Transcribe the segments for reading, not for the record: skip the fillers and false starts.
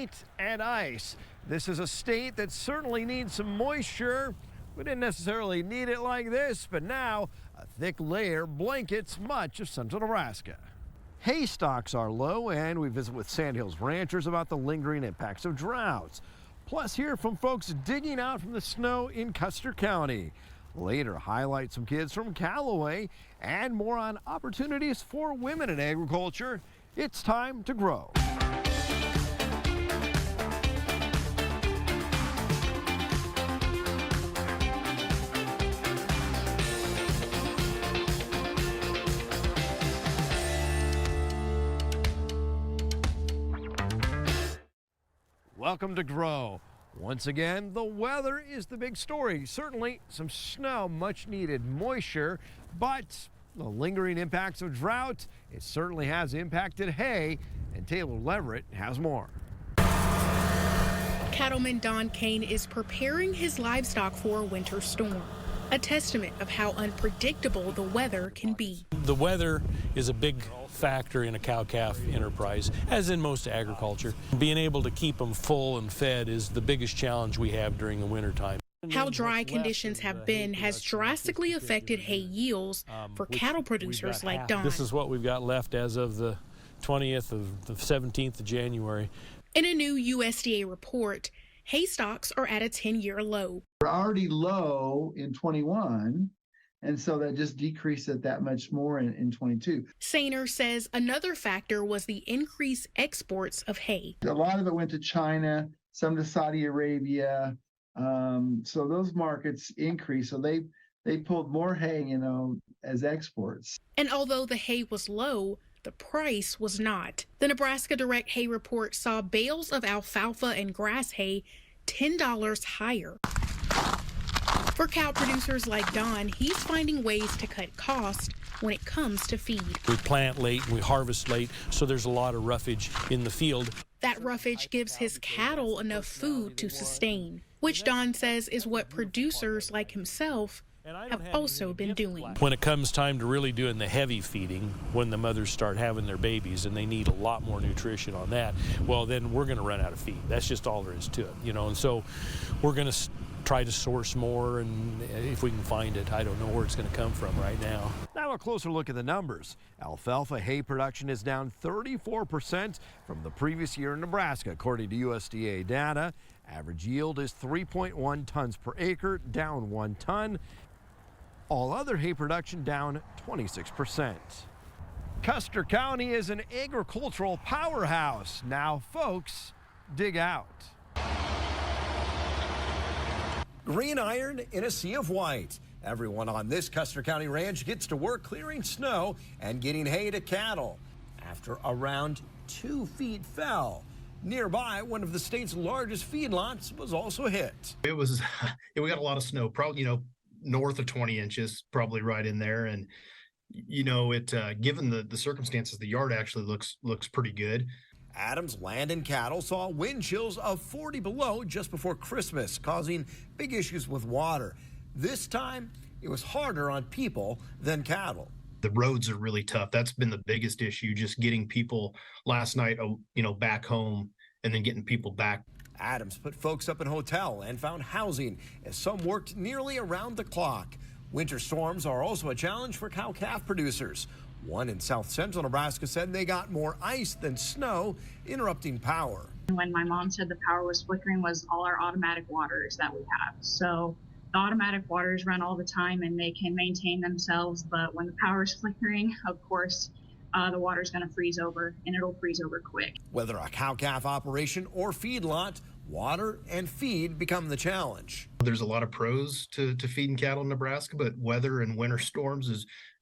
sleet and ice. This is a state that certainly needs some moisture. We didn't necessarily need it like this, but now a thick layer blankets much of central Nebraska. Hay stocks are low, and we visit with Sandhills ranchers about the lingering impacts of droughts. Plus, hear from folks digging out from the snow in Custer County. Later, highlight some kids from Callaway and more on opportunities for women in agriculture. It's time to grow. Welcome to Grow. Once again, the weather is the big story. Certainly some snow, much needed moisture, but the lingering impacts of drought, it certainly has impacted hay, and Taylor Leverett has more. Cattleman Don Kane is preparing his livestock for a winter storm, a testament of how unpredictable the weather can be. The weather is a big factor in a cow-calf enterprise, as in most agriculture. Being able to keep them full and fed is the biggest challenge we have during the wintertime. How dry conditions have been has drastically affected hay yields for cattle producers like Don. This is what we've got left as of the 20th of the 17th of January. In a new USDA report, hay stocks are at a 10-year low. We're already low in 21, and so that just decreased it that much more in 22. Sainer says another factor was the increased exports of hay. A lot of it went to China, some to Saudi Arabia, so those markets increased. So they pulled more hay, as exports. And although the hay was low, the price was not. The Nebraska Direct Hay Report saw bales of alfalfa and grass hay $10 higher. For cow producers like Don, he's finding ways to cut costs when it comes to feed. We plant late and we harvest late, so there's a lot of roughage in the field. That roughage gives his cattle enough food to sustain, which Don says is what producers like himself have also been doing. When it comes time to really doing the heavy feeding, when the mothers start having their babies and they need a lot more nutrition on that, well, then we're going to run out of feed. That's just all there is to it, and so we're going to try to source more, and if we can find it, I don't know where it's going to come from right now. Now a closer look at the numbers. Alfalfa hay production is down 34% from the previous year in Nebraska, according to USDA data. Average yield is 3.1 tons per acre, down 1 ton. All other hay production down 26%. Custer County is an agricultural powerhouse. Now folks, dig out. Green iron in a sea of white. Everyone on this Custer County ranch gets to work clearing snow and getting hay to cattle. After around 2 feet fell. Nearby, one of the state's largest feedlots was also hit. We got a lot of snow, probably, north of 20 inches, probably right in there. And, given the circumstances, the yard actually looks pretty good. Adams Land and Cattle saw wind chills of 40 below just before Christmas, causing big issues with water. This time, it was harder on people than cattle. The roads are really tough. That's been the biggest issue, just getting people last night, back home and then getting people back. Adams put folks up in hotel and found housing as some worked nearly around the clock. Winter storms are also a challenge for cow-calf producers. One in south central Nebraska said they got more ice than snow, interrupting power. When my mom said the power was flickering was all our automatic waters that we have. So the automatic waters run all the time and they can maintain themselves, but when the power is flickering, of course, the water's going to freeze over, and it'll freeze over quick. Whether a cow-calf operation or feedlot, water and feed become the challenge. There's a lot of pros to feeding cattle in Nebraska, but weather and winter storms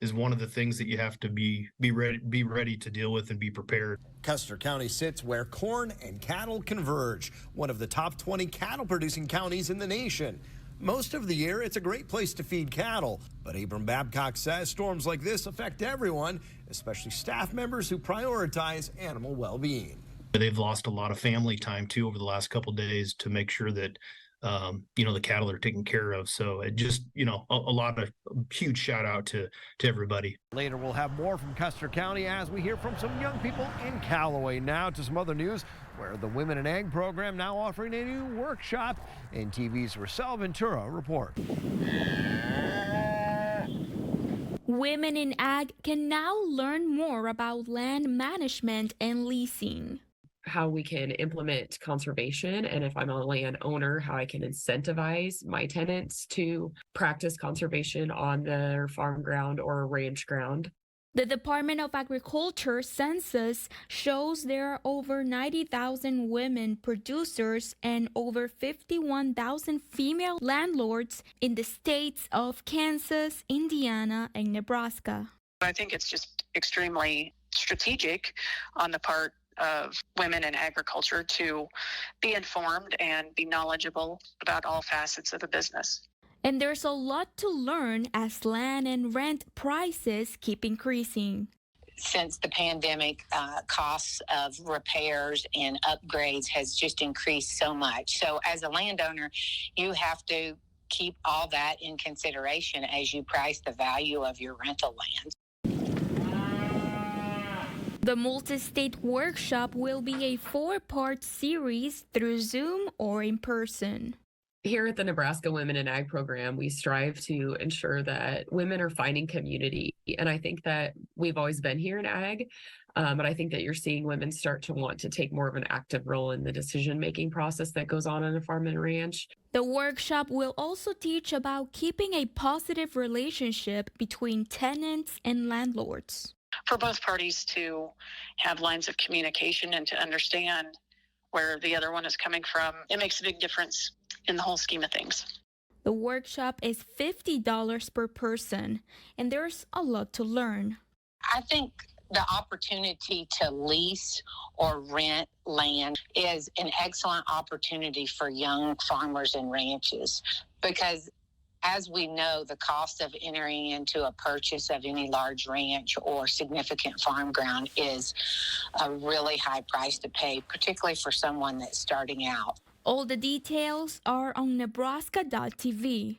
is one of the things that you have to be ready to deal with and be prepared. Custer County sits where corn and cattle converge, one of the top 20 cattle-producing counties in the nation. Most of the year, it's a great place to feed cattle, but Abram Babcock says storms like this affect everyone, especially staff members who prioritize animal well-being. They've lost a lot of family time, too, over the last couple of days to make sure that, the cattle are taken care of. So it just, a huge shout out to everybody. Later, we'll have more from Custer County as we hear from some young people in Callaway. Now to some other news. where the Women in Ag program now offering a new workshop. NTV's Rossell Ventura report. Women in Ag can now learn more about land management and leasing. How we can implement conservation, and if I'm a landowner, how I can incentivize my tenants to practice conservation on their farm ground or ranch ground. The Department of Agriculture census shows there are over 90,000 women producers and over 51,000 female landlords in the states of Kansas, Indiana, and Nebraska. I think it's just extremely strategic on the part of women in agriculture to be informed and be knowledgeable about all facets of the business. And there's a lot to learn as land and rent prices keep increasing. Since the pandemic, costs of repairs and upgrades has just increased so much. So as a landowner, you have to keep all that in consideration as you price the value of your rental land. The multi-state workshop will be a 4-part series through Zoom or in person. Here at the Nebraska Women in Ag program, we strive to ensure that women are finding community. And I think that we've always been here in ag, but I think that you're seeing women start to want to take more of an active role in the decision-making process that goes on a farm and ranch. The workshop will also teach about keeping a positive relationship between tenants and landlords. For both parties to have lines of communication and to understand where the other one is coming from, it makes a big difference in the whole scheme of things. The workshop is $50 per person, and there's a lot to learn. I think the opportunity to lease or rent land is an excellent opportunity for young farmers and ranches, because as we know, the cost of entering into a purchase of any large ranch or significant farm ground is a really high price to pay, particularly for someone that's starting out. All the details are on Nebraska.tv.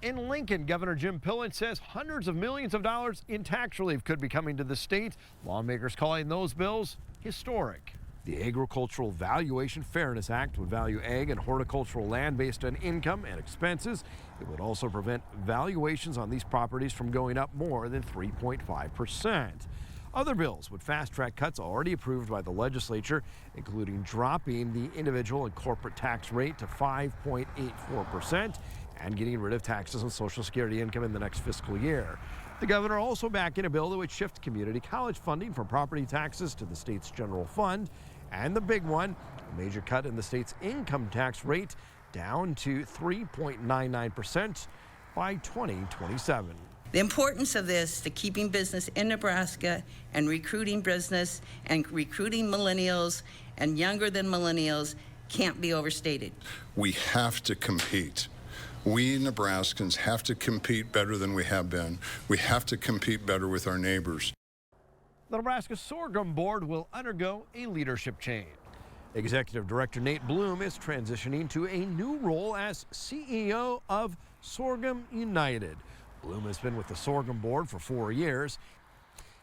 In Lincoln, Governor Jim Pillen says hundreds of millions of dollars in tax relief could be coming to the state. Lawmakers calling those bills historic. The Agricultural Valuation Fairness Act would value ag and horticultural land based on income and expenses. It would also prevent valuations on these properties from going up more than 3.5%. Other bills would fast-track cuts already approved by the legislature, including dropping the individual and corporate tax rate to 5.84% and getting rid of taxes on Social Security income in the next fiscal year. The governor also backing a bill that would shift community college funding from property taxes to the state's general fund. And the big one, a major cut in the state's income tax rate down to 3.99% by 2027. The importance of this to keeping business in Nebraska and recruiting business and recruiting millennials and younger than millennials can't be overstated. We have to compete. We Nebraskans have to compete better than we have been. We have to compete better with our neighbors. The Nebraska Sorghum Board will undergo a leadership change. Executive Director Nate Bloom is transitioning to a new role as CEO of Sorghum United. Bloom has been with the Sorghum Board for 4 years.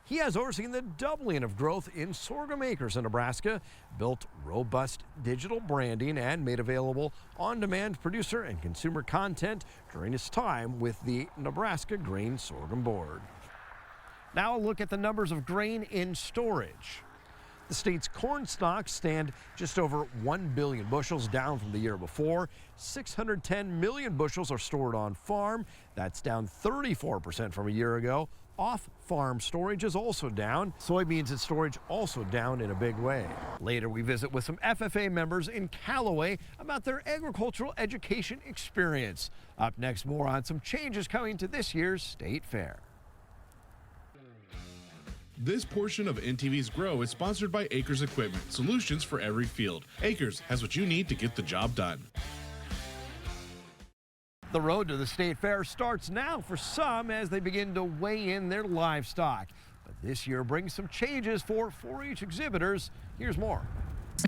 He has overseen the doubling of growth in sorghum acres in Nebraska, built robust digital branding, and made available on-demand producer and consumer content during his time with the Nebraska Grain Sorghum Board. Now a look at the numbers of grain in storage. The state's corn stocks stand just over 1 billion bushels, down from the year before. 610 million bushels are stored on farm. That's down 34% from a year ago. Off-farm storage is also down. Soybeans in storage also down in a big way. Later, we visit with some FFA members in Callaway about their agricultural education experience. Up next, more on some changes coming to this year's state fair. This portion of NTV's Grow is sponsored by Acres Equipment, solutions for every field. Acres has what you need to get the job done. The road to the state fair starts now for some as they begin to weigh in their livestock. But this year brings some changes for 4-H exhibitors. Here's more.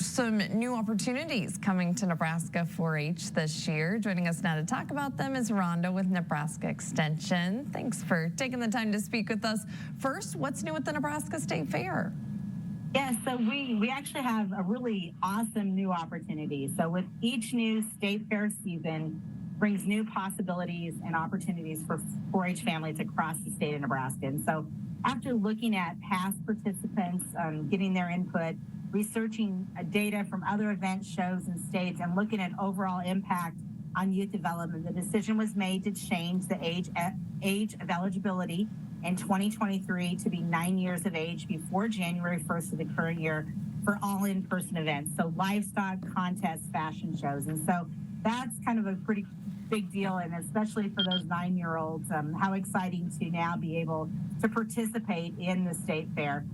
Some new opportunities coming to Nebraska 4-H this year. Joining us now to talk about them is Rhonda with Nebraska Extension. Thanks for taking the time to speak with us. First, what's new at the Nebraska State Fair? Yeah, so we actually have a really awesome new opportunity. So with each new state fair season brings new possibilities and opportunities for 4-H families across the state of Nebraska. And so after looking at past participants, getting their input, researching data from other events, shows, and states, and looking at overall impact on youth development, the decision was made to change the age of eligibility in 2023 to be 9 years of age before January 1st of the current year for all in-person events. So livestock, contests, fashion shows. And so that's kind of a pretty big deal, and especially for those 9-year-olds, how exciting to now be able to participate in the state fair.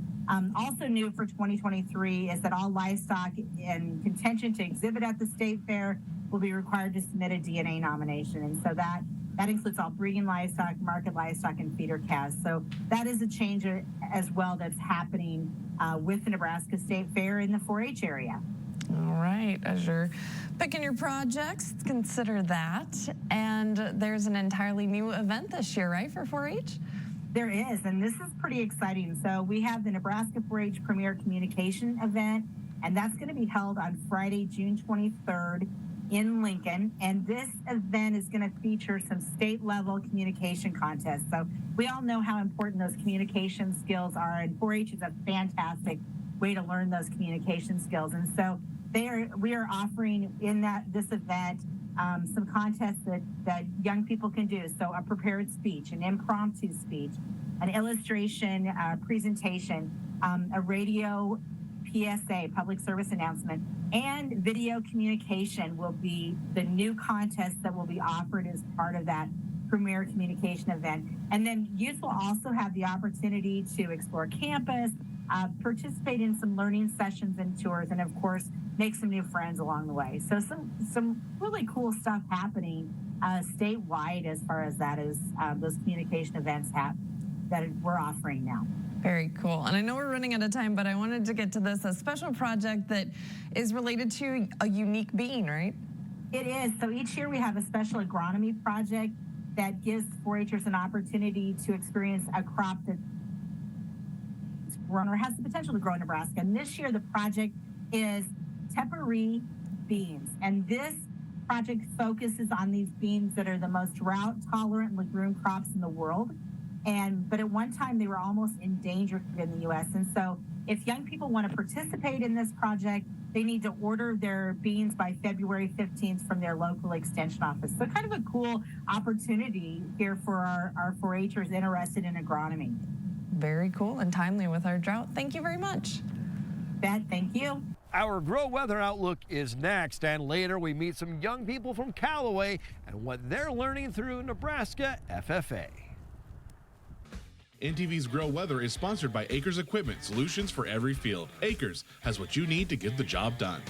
Also new for 2023 is that all livestock in contention to exhibit at the state fair will be required to submit a DNA nomination. And so that includes all breeding livestock, market livestock, and feeder calves. So that is a change as well that's happening with the Nebraska State Fair in the 4-H area. All right, as you're picking your projects, consider that. And there's an entirely new event this year, right, for 4-H? There is, and this is pretty exciting. So we have the Nebraska 4-H Premier Communication event, and that's going to be held on Friday, June 23rd in Lincoln. And this event is going to feature some state-level communication contests. So we all know how important those communication skills are, and 4-H is a fantastic way to learn those communication skills. And so we are offering in this event some contests that young people can do. So a prepared speech, an impromptu speech, an illustration presentation, a radio PSA, public service announcement, and video communication will be the new contest that will be offered as part of that premier communication event. And then youth will also have the opportunity to explore campus, participate in some learning sessions and tours, and of course, make some new friends along the way. So some really cool stuff happening statewide as far as that is, those communication events that we're offering now. Very cool. And I know we're running out of time, but I wanted to get to this, a special project that is related to a unique bean, right? It is. So each year we have a special agronomy project that gives 4-Hers an opportunity to experience a crop that's grown or has the potential to grow in Nebraska. And this year the project is Tepary beans. And this project focuses on these beans that are the most drought-tolerant legume crops in the world. But at one time they were almost endangered in the U.S. And so if young people want to participate in this project, they need to order their beans by February 15th from their local extension office. So kind of a cool opportunity here for our 4-Hers interested in agronomy. Very cool and timely with our drought. Thank you very much. Beth, thank you. Our Grow Weather Outlook is next, and later we meet some young people from Callaway and what they're learning through Nebraska FFA. NTV's Grow Weather is sponsored by Acres Equipment, solutions for every field. Acres has what you need to get the job done.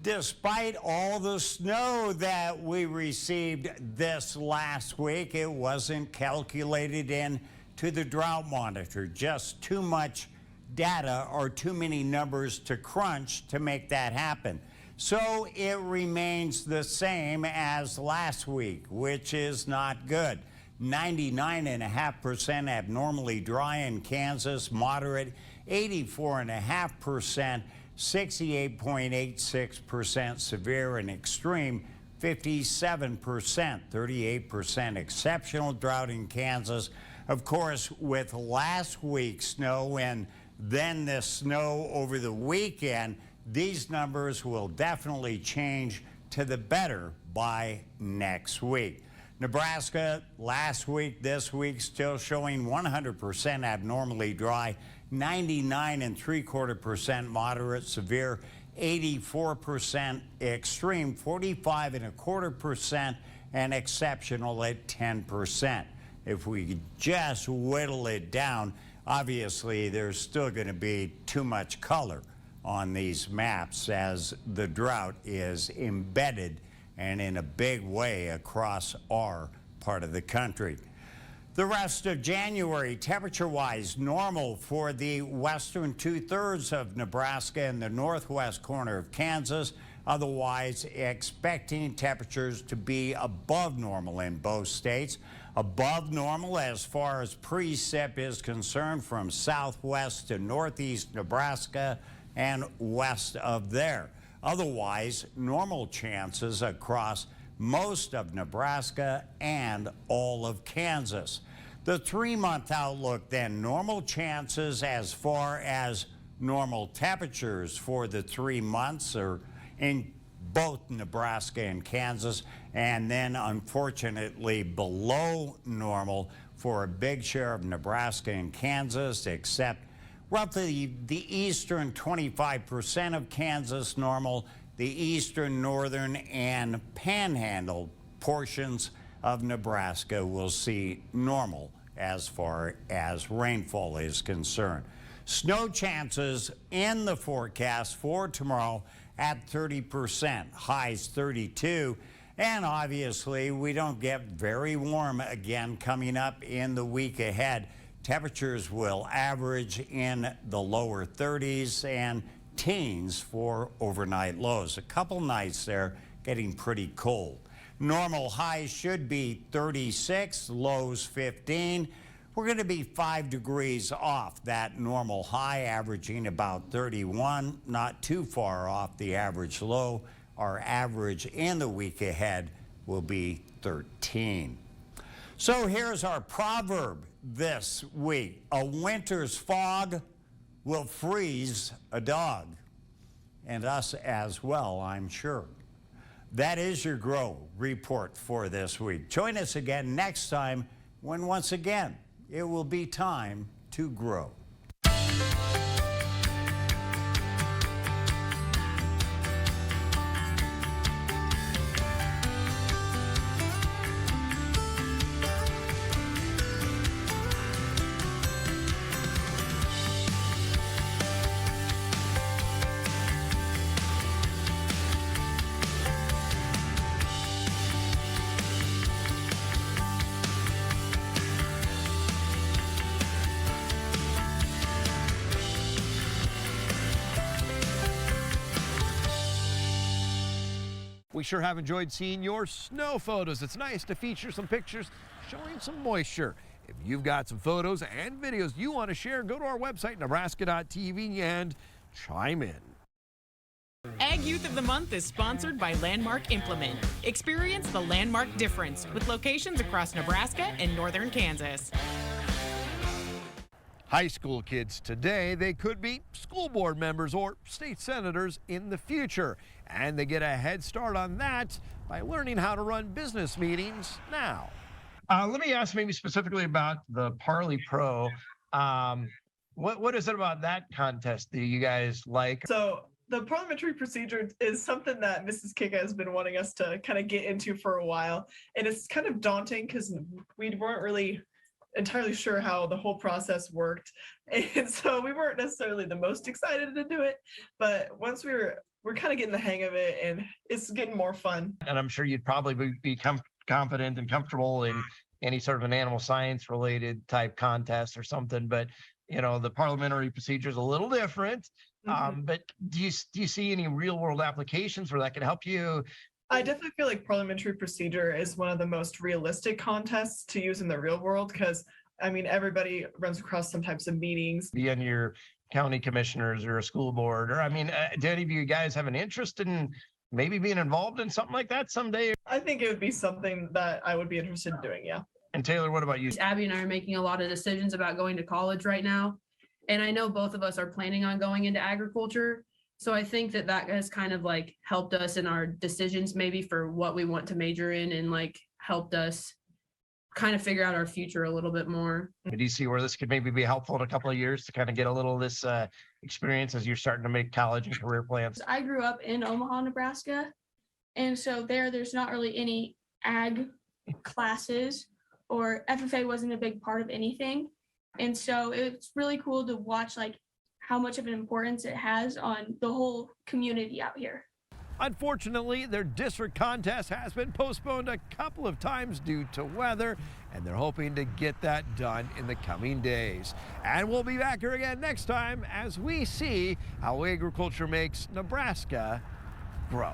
Despite all the snow that we received this last week, it wasn't calculated into the drought monitor. Just too much data or too many numbers to crunch to make that happen. So it remains the same as last week, which is not good. 99.5% abnormally dry in Kansas, moderate, 84.5%, 68.86% severe and extreme, 57%, 38% exceptional drought in Kansas. Of course, with last week's snow and then the snow over the weekend, these numbers will definitely change to the better by next week. Nebraska last week, this week still showing 100% abnormally dry, 99.75% moderate severe, 84% extreme, 45.25%, and exceptional at 10%. If we just whittle it down, obviously there's still going to be too much color on these maps as the drought is embedded and in a big way across our part of the country. The rest of January, temperature-wise, normal for the western two-thirds of Nebraska and the northwest corner of Kansas. Otherwise, expecting temperatures to be above normal in both states. Above normal as far as precip is concerned from southwest to northeast Nebraska and west of there. Otherwise, normal chances across most of Nebraska and all of Kansas. The 3-month outlook then, normal chances as far as normal temperatures for the 3 months are in both Nebraska and Kansas, and then unfortunately below normal for a big share of Nebraska and Kansas, except roughly the eastern 25% of Kansas normal, the eastern, northern, and panhandle portions of Nebraska will see normal as far as rainfall is concerned. Snow chances in the forecast for tomorrow at 30%, highs 32, and obviously we don't get very warm again coming up in the week ahead. Temperatures will average in the lower 30s and teens for overnight lows. A couple nights there getting pretty cold. Normal highs should be 36, lows 15. We're going to be 5 degrees off that normal high, averaging about 31, not too far off the average low. Our average in the week ahead will be 13. So here's our proverb this week. A winter's fog will freeze a dog, and us as well, I'm sure. That is your Grow Report for this week. Join us again next time when once again it will be time to grow. We sure have enjoyed seeing your snow photos. It's nice to feature some pictures showing some moisture. If you've got some photos and videos you want to share, go to our website, nebraska.tv, and chime in. Ag Youth of the Month is sponsored by Landmark Implement. Experience the Landmark difference with locations across Nebraska and northern Kansas. High school kids today, they could be school board members or state senators in the future. And they get a head start on that by learning how to run business meetings now. Let me ask maybe specifically about the Parley Pro. What is it about that contest that you guys like? So the parliamentary procedure is something that Mrs. Kika has been wanting us to kind of get into for a while. And it's kind of daunting because we weren't really entirely sure how the whole process worked. And so we weren't necessarily the most excited to do it. But once we're kind of getting the hang of it, and it's getting more fun. And I'm sure you'd probably be confident and comfortable in any sort of an animal science related type contest or something. But, you know, the parliamentary procedure is a little different. But do you see any real world applications where that can help you? I definitely feel like parliamentary procedure is one of the most realistic contests to use in the real world because, I mean, everybody runs across some types of meetings. Be on your county commissioners or a school board, or I mean, do any of you guys have an interest in maybe being involved in something like that someday? I think it would be something that I would be interested in doing, yeah. And Taylor, what about you? Abby and I are making a lot of decisions about going to college right now. And I know both of us are planning on going into agriculture. So I think that has kind of like helped us in our decisions maybe for what we want to major in and like helped us kind of figure out our future a little bit more. Do you see where this could maybe be helpful in a couple of years to kind of get a little of this experience as you're starting to make college and career plans? I grew up in Omaha, Nebraska. And so there's not really any ag classes, or FFA wasn't a big part of anything. And so it's really cool to watch like how much of an importance it has on the whole community out here. Unfortunately, their district contest has been postponed a couple of times due to weather, and they're hoping to get that done in the coming days. And we'll be back here again next time as we see how agriculture makes Nebraska grow.